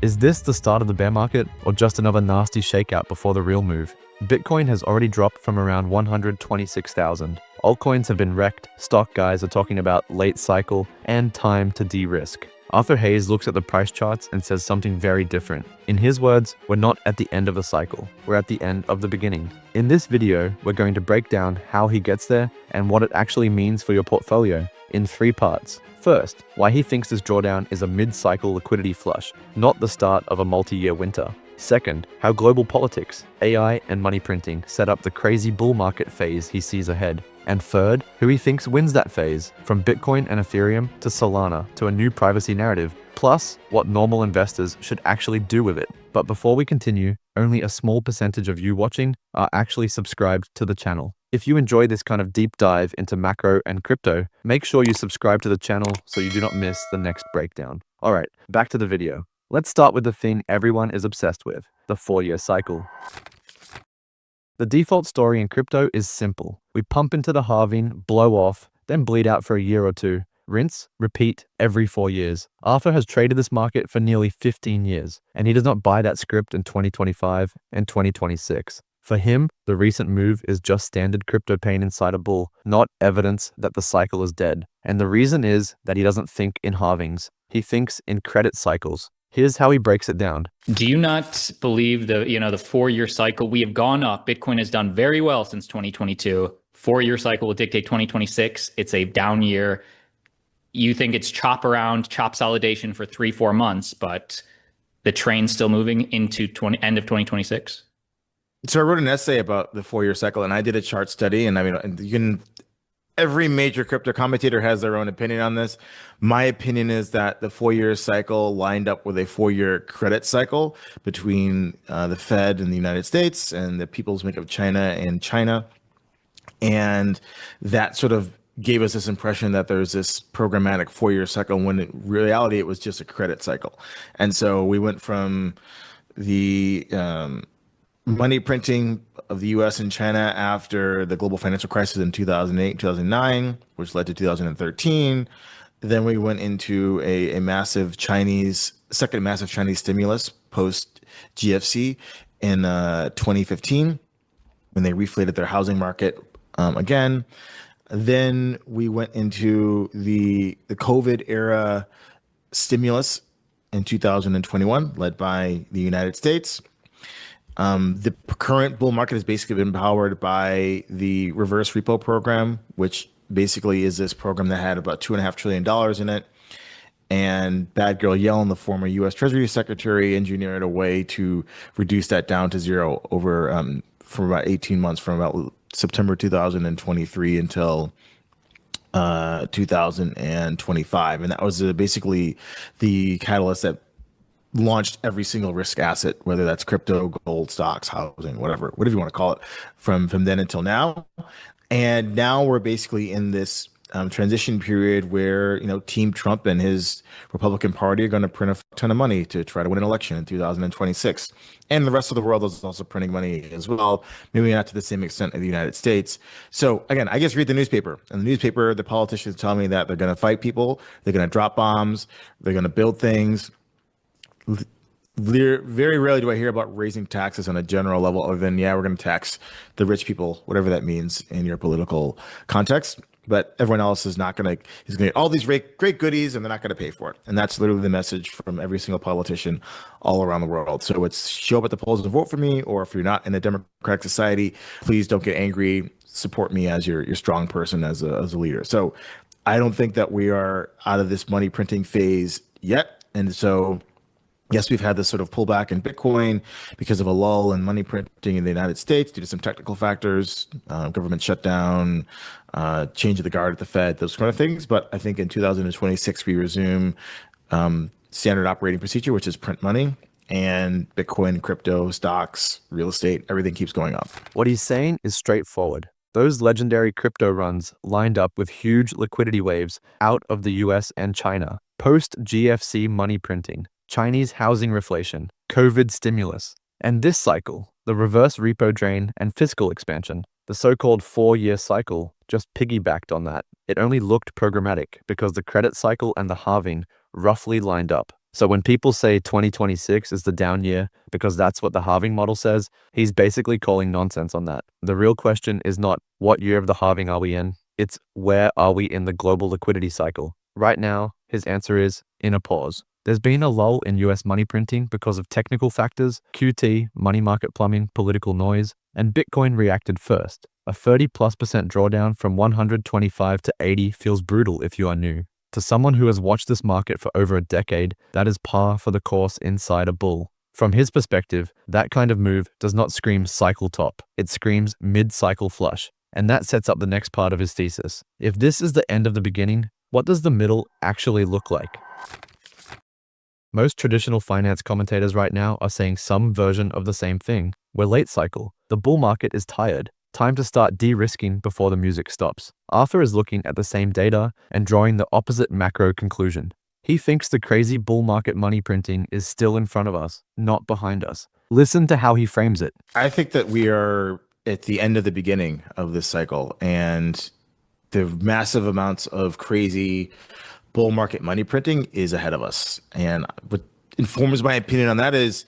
Is this the start of the bear market or just another nasty shakeout before the real move? Bitcoin has already dropped from around 126,000. Altcoins have been wrecked, stock guys are talking about late cycle and time to de-risk. Arthur Hayes looks at the price charts and says something very different. In his words, we're not at the end of the cycle, we're at the end of the beginning. In this video, we're going to break down how he gets there and what it actually means for your portfolio in 3 parts. First, why he thinks this drawdown is a mid-cycle liquidity flush, not the start of a multi-year winter. Second, how global politics, AI, and money printing set up the crazy bull market phase he sees ahead. And third, who he thinks wins that phase, from Bitcoin and Ethereum to Solana to a new privacy narrative, plus what normal investors should actually do with it. But before we continue, only a small percentage of you watching are actually subscribed to the channel. If you enjoy this kind of deep dive into macro and crypto, make sure you subscribe to the channel so you do not miss the next breakdown. Alright, back to the video. Let's start with the thing everyone is obsessed with, the 4-year cycle. The default story in crypto is simple. We pump into the halving, blow off, then bleed out for a year or two. Rinse, repeat every 4 years. Arthur has traded this market for nearly 15 years, and he does not buy that script in 2025 and 2026. For him, the recent move is just standard crypto pain inside a bull, not evidence that the cycle is dead. And the reason is that he doesn't think in halvings. He thinks in credit cycles. Here's how he breaks it down. Do you not believe the 4-year cycle? We have gone up. Bitcoin has done very well since 2022. 4-year cycle will dictate 2026. It's a down year. You think it's chop solidation for 3-4 months, but the train's still moving into end of 2026? So I wrote an essay about the 4-year cycle, and I did a chart study. And I mean, every major crypto commentator has their own opinion on this. My opinion is that the 4-year cycle lined up with a 4-year credit cycle between the Fed in the United States and the People's Bank of China in China. And that sort of gave us this impression that there's this programmatic 4-year cycle, when in reality it was just a credit cycle. And so we went from the money printing of the US and China after the global financial crisis in 2008, 2009, which led to 2013. Then we went into a second massive Chinese stimulus post GFC in 2015, when they reflated their housing market again. Then we went into the COVID era stimulus in 2021, led by the United States. The current bull market has basically been powered by the reverse repo program, which basically is this program that had about $2.5 trillion in it. And Bad Girl Yellen, the former U.S. Treasury Secretary, engineered a way to reduce that down to zero over for about 18 months, from about September 2023 until 2025. And that was basically the catalyst that launched every single risk asset, whether that's crypto, gold, stocks, housing, whatever you want to call it, from then until now. And now we're basically in this transition period where, Team Trump and his Republican Party are going to print a ton of money to try to win an election in 2026. And the rest of the world is also printing money as well, maybe not to the same extent of the United States. So again, I just read the newspaper. And the newspaper, the politicians tell me that they're going to fight people, they're going to drop bombs, they're going to build things. Very rarely do I hear about raising taxes on a general level, other than, we're going to tax the rich people, whatever that means in your political context. But everyone else is not going to, he's going to get all these great goodies, and they're not going to pay for it. And that's literally the message from every single politician all around the world. So it's show up at the polls and vote for me, or if you're not in a democratic society, please don't get angry. Support me as your strong person, as a leader. So I don't think that we are out of this money printing phase yet. And so, yes, we've had this sort of pullback in Bitcoin because of a lull in money printing in the United States due to some technical factors, government shutdown, change of the guard at the Fed, those kind of things. But I think in 2026, we resume standard operating procedure, which is print money, and Bitcoin, crypto, stocks, real estate, everything keeps going up. What he's saying is straightforward. Those legendary crypto runs lined up with huge liquidity waves out of the US and China, post-GFC money printing, Chinese housing reflation, COVID stimulus, and this cycle, the reverse repo drain and fiscal expansion, the so-called 4-year cycle, just piggybacked on that. It only looked programmatic because the credit cycle and the halving roughly lined up. So when people say 2026 is the down year because that's what the halving model says, he's basically calling nonsense on that. The real question is not what year of the halving are we in, it's where are we in the global liquidity cycle. Right now, his answer is in a pause. There's been a lull in US money printing because of technical factors, QT, money market plumbing, political noise, and Bitcoin reacted first. A 30+% drawdown from 125 to 80 feels brutal if you are new. To someone who has watched this market for over a decade, that is par for the course inside a bull. From his perspective, that kind of move does not scream cycle top, it screams mid-cycle flush. And that sets up the next part of his thesis. If this is the end of the beginning, what does the middle actually look like? Most traditional finance commentators right now are saying some version of the same thing. We're late cycle. The bull market is tired. Time to start de-risking before the music stops. Arthur is looking at the same data and drawing the opposite macro conclusion. He thinks the crazy bull market money printing is still in front of us, not behind us. Listen to how he frames it. I think that we are at the end of the beginning of this cycle, and the massive amounts of crazy bull market money printing is ahead of us. And what informs my opinion on that is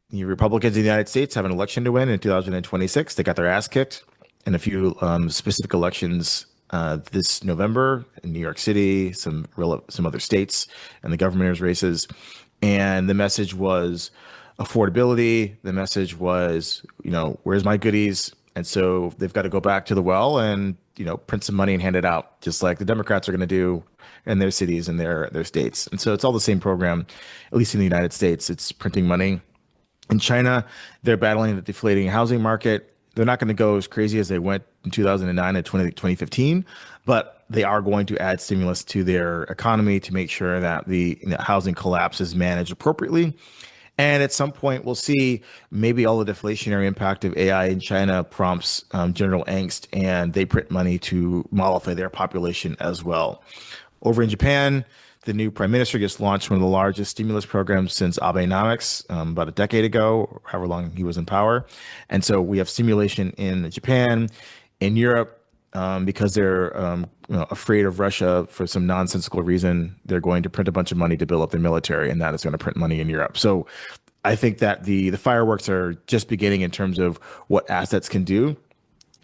the Republicans in the United States have an election to win in 2026. They got their ass kicked in a few specific elections this November in New York City, some other states, and the governor's races. And the message was affordability. The message was, where's my goodies? And so they've got to go back to the well and, print some money and hand it out, just like the Democrats are going to do in their cities and their states. And so it's all the same program, at least in the United States. It's printing money. In China, they're battling the deflating housing market. They're not going to go as crazy as they went in 2009 and 2015, but they are going to add stimulus to their economy to make sure that the housing collapse is managed appropriately. And at some point, we'll see maybe all the deflationary impact of AI in China prompts general angst, and they print money to mollify their population as well. Over in Japan, the new prime minister just launched one of the largest stimulus programs since Abenomics about a decade ago, or however long he was in power. And so we have stimulation in Japan, in Europe, because they're afraid of Russia for some nonsensical reason. They're going to print a bunch of money to build up their military, and that is going to print money in Europe. So I think that the fireworks are just beginning in terms of what assets can do.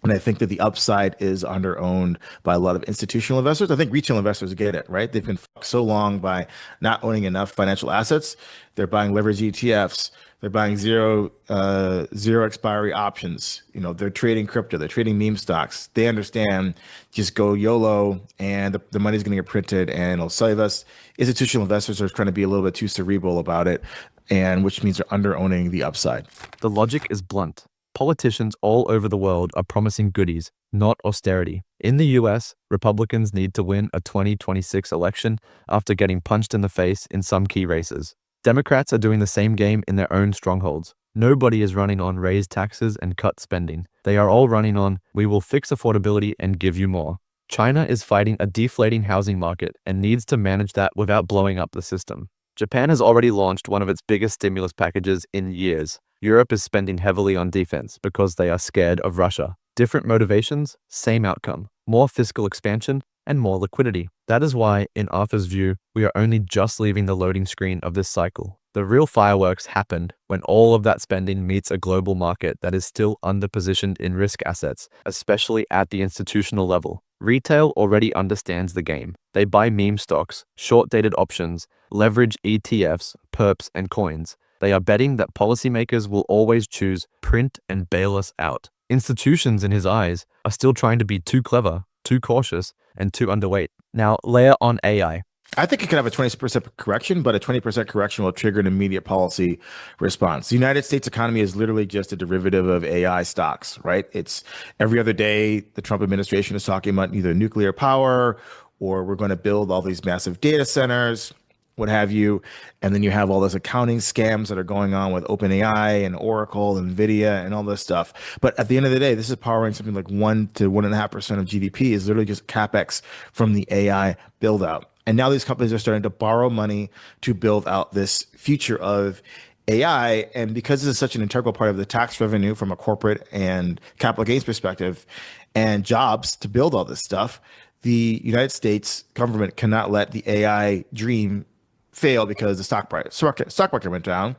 And I think that the upside is under-owned by a lot of institutional investors. I think retail investors get it, right? They've been fucked so long by not owning enough financial assets. They're buying leverage ETFs. They're buying zero expiry options. They're trading crypto. They're trading meme stocks. They understand just go YOLO, and the money's going to get printed and it'll save us. Institutional investors are trying to be a little bit too cerebral about it, and which means they're under-owning the upside. The logic is blunt. Politicians all over the world are promising goodies, not austerity. In the US, Republicans need to win a 2026 election after getting punched in the face in some key races. Democrats are doing the same game in their own strongholds. Nobody is running on raise taxes and cut spending. They are all running on, we will fix affordability and give you more. China is fighting a deflating housing market and needs to manage that without blowing up the system. Japan has already launched one of its biggest stimulus packages in years. Europe is spending heavily on defense because they are scared of Russia. Different motivations, same outcome. More fiscal expansion and more liquidity. That is why, in Arthur's view, we are only just leaving the loading screen of this cycle. The real fireworks happened when all of that spending meets a global market that is still underpositioned in risk assets, especially at the institutional level. Retail already understands the game. They buy meme stocks, short-dated options, leverage ETFs, perps, and coins. They are betting that policymakers will always choose print and bail us out. Institutions, in his eyes, are still trying to be too clever, too cautious, and too underweight. Now, layer on AI. I think it could have a 20% correction, but a 20% correction will trigger an immediate policy response. The United States economy is literally just a derivative of AI stocks, right? It's every other day the Trump administration is talking about either nuclear power or we're going to build all these massive data centers, what have you. And then you have all those accounting scams that are going on with OpenAI and Oracle and NVIDIA and all this stuff. But at the end of the day, this is powering something like 1 to 1.5% of GDP is literally just CapEx from the AI build out. And now these companies are starting to borrow money to build out this future of AI. And because this is such an integral part of the tax revenue from a corporate and capital gains perspective and jobs to build all this stuff, the United States government cannot let the AI dream fail because the stock market went down.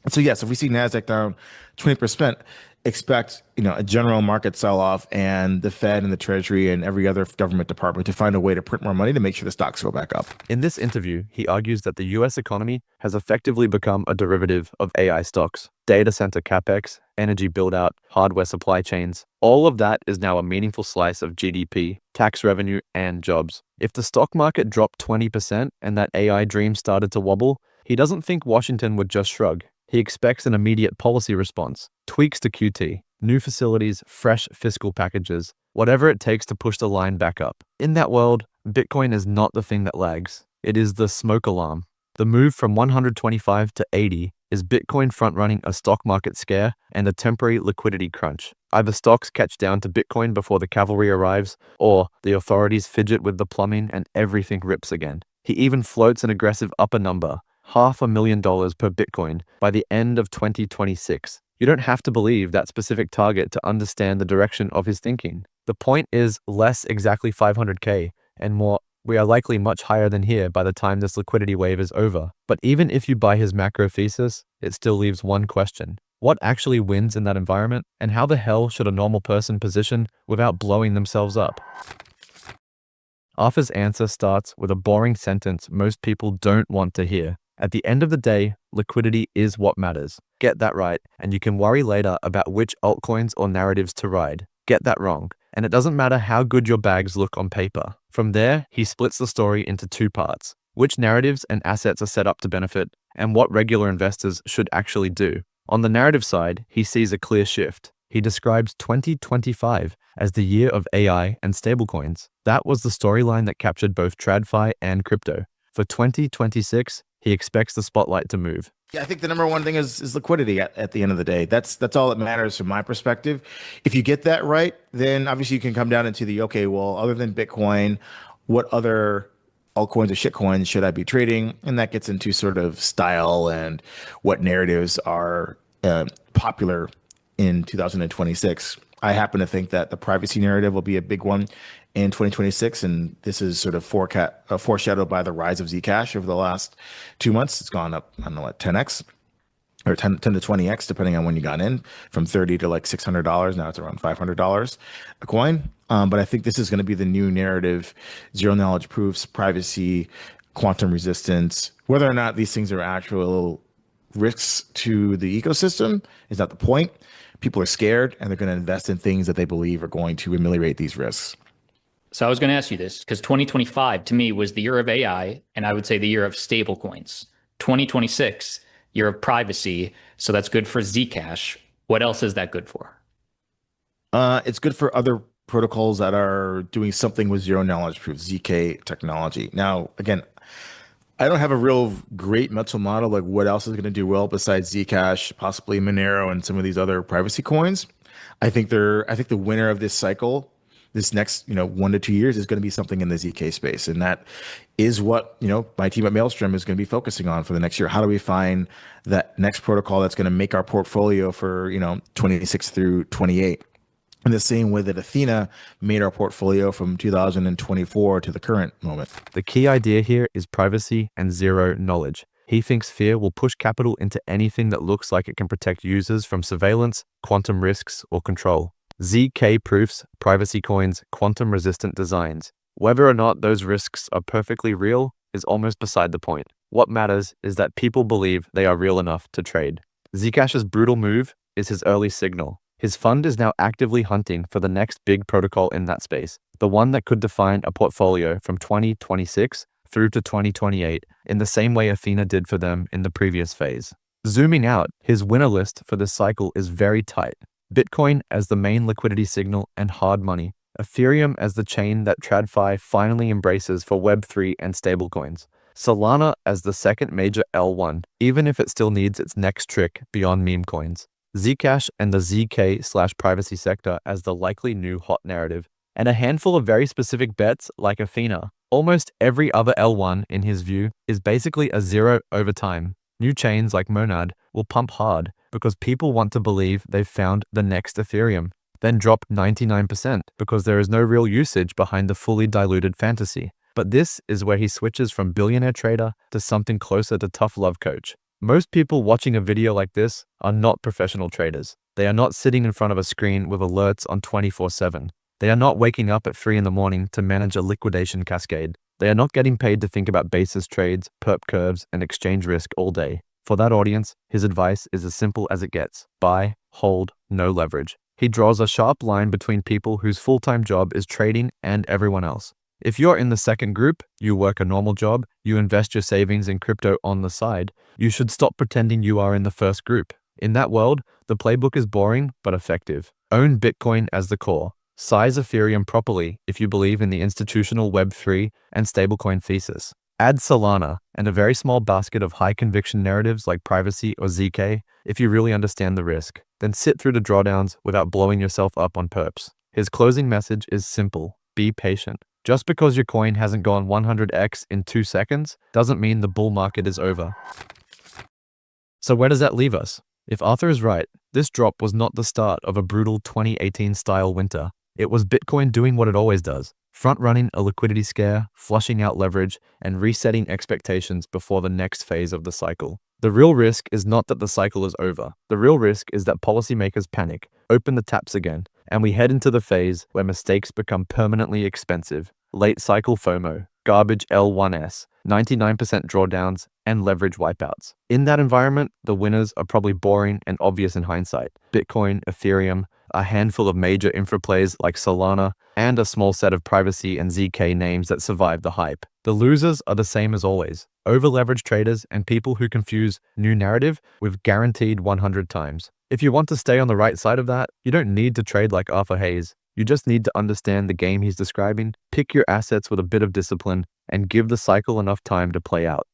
So yes, if we see NASDAQ down 20%, expect a general market sell-off and the Fed and the Treasury and every other government department to find a way to print more money to make sure the stocks go back up. In this interview, he argues that the US economy has effectively become a derivative of AI stocks, data center capex, energy build-out, hardware supply chains. All of that is now a meaningful slice of GDP, tax revenue, and jobs. If the stock market dropped 20% and that AI dream started to wobble, he doesn't think Washington would just shrug. He expects an immediate policy response, tweaks to QT, new facilities, fresh fiscal packages, whatever it takes to push the line back up. In that world, Bitcoin is not the thing that lags. It is the smoke alarm. The move from 125 to 80 is Bitcoin front-running a stock market scare and a temporary liquidity crunch. Either stocks catch down to Bitcoin before the cavalry arrives, or the authorities fidget with the plumbing and everything rips again. He even floats an aggressive upper number, $500,000 per Bitcoin by the end of 2026. You don't have to believe that specific target to understand the direction of his thinking. The point is less exactly 500K and more, we are likely much higher than here by the time this liquidity wave is over. But even if you buy his macro thesis, it still leaves one question. What actually wins in that environment, and how the hell should a normal person position without blowing themselves up? Arthur's answer starts with a boring sentence most people don't want to hear. At the end of the day, liquidity is what matters. Get that right, and you can worry later about which altcoins or narratives to ride. Get that wrong, and it doesn't matter how good your bags look on paper. From there, he splits the story into two parts: which narratives and assets are set up to benefit, and what regular investors should actually do. On the narrative side, he sees a clear shift. He describes 2025 as the year of AI and stablecoins. That was the storyline that captured both TradFi and crypto. For 2026, he expects the spotlight to move. Yeah, I think the number one thing is liquidity at the end of the day. That's all that matters from my perspective. If you get that right, then obviously you can come down into the, okay, well, other than Bitcoin, what other altcoins or shitcoins should I be trading? And that gets into sort of style and what narratives are popular in 2026. I happen to think that the privacy narrative will be a big one in 2026, and this is sort of foreshadowed by the rise of Zcash over the last 2 months. It's gone up, I don't know what, 10x or 10 to 20x, depending on when you got in, from 30 to like $600. Now it's around $500 a coin. But I think this is going to be the new narrative: zero knowledge proofs, privacy, quantum resistance. Whether or not these things are actual risks to the ecosystem is not the point. People are scared, and they're going to invest in things that they believe are going to ameliorate these risks. So I was going to ask you this, because 2025 to me was the year of AI, and I would say the year of stablecoins. 2026, year of privacy. So that's good for Zcash. What else is that good for? It's good for other protocols that are doing something with zero knowledge proof, ZK technology. Now, again, I don't have a real great mental model like what else is going to do well besides Zcash, possibly Monero, and some of these other privacy coins. I think the winner of this cycle, this next 1 to 2 years, is going to be something in the ZK space, and that is what my team at Maelstrom is going to be focusing on for the next year. How do we find that next protocol that's going to make our portfolio for 26 through 28? In the same way that Athena made our portfolio from 2024 to the current moment. The key idea here is privacy and zero knowledge. He thinks fear will push capital into anything that looks like it can protect users from surveillance, quantum risks, or control. ZK proofs, privacy coins, quantum resistant designs. Whether or not those risks are perfectly real is almost beside the point. What matters is that people believe they are real enough to trade. Zcash's brutal move is his early signal. His fund is now actively hunting for the next big protocol in that space, the one that could define a portfolio from 2026 through to 2028 in the same way Athena did for them in the previous phase. Zooming out, his winner list for this cycle is very tight. Bitcoin as the main liquidity signal and hard money, Ethereum as the chain that TradFi finally embraces for Web3 and stablecoins, Solana as the second major L1, even if it still needs its next trick beyond meme coins, Zcash and the ZK/privacy sector as the likely new hot narrative, and a handful of very specific bets like Athena. Almost every other L1, in his view, is basically a zero over time. New chains like Monad will pump hard because people want to believe they've found the next Ethereum, then drop 99% because there is no real usage behind the fully diluted fantasy. But this is where he switches from billionaire trader to something closer to tough love coach. Most people watching a video like this are not professional traders. They are not sitting in front of a screen with alerts on 24/7. They are not waking up at 3 in the morning to manage a liquidation cascade. They are not getting paid to think about basis trades, perp curves, and exchange risk all day. For that audience, his advice is as simple as it gets. Buy, hold, no leverage. He draws a sharp line between people whose full-time job is trading and everyone else. If you're in the second group, you work a normal job, you invest your savings in crypto on the side, you should stop pretending you are in the first group. In that world, the playbook is boring but effective. Own Bitcoin as the core. Size Ethereum properly if you believe in the institutional Web3 and stablecoin thesis. Add Solana and a very small basket of high-conviction narratives like privacy or ZK if you really understand the risk. Then sit through the drawdowns without blowing yourself up on perps. His closing message is simple. Be patient. Just because your coin hasn't gone 100x in 2 seconds doesn't mean the bull market is over. So where does that leave us? If Arthur is right, this drop was not the start of a brutal 2018-style winter. It was Bitcoin doing what it always does, front-running a liquidity scare, flushing out leverage, and resetting expectations before the next phase of the cycle. The real risk is not that the cycle is over. The real risk is that policymakers panic, open the taps again, and we head into the phase where mistakes become permanently expensive. Late cycle FOMO, garbage L1S, 99% drawdowns, and leverage wipeouts. In that environment, the winners are probably boring and obvious in hindsight. Bitcoin, Ethereum, a handful of major infra plays like Solana, and a small set of privacy and ZK names that survive the hype. The losers are the same as always. Over-leveraged traders and people who confuse new narrative with guaranteed 100 times. If you want to stay on the right side of that, you don't need to trade like Arthur Hayes. You just need to understand the game he's describing, pick your assets with a bit of discipline, and give the cycle enough time to play out.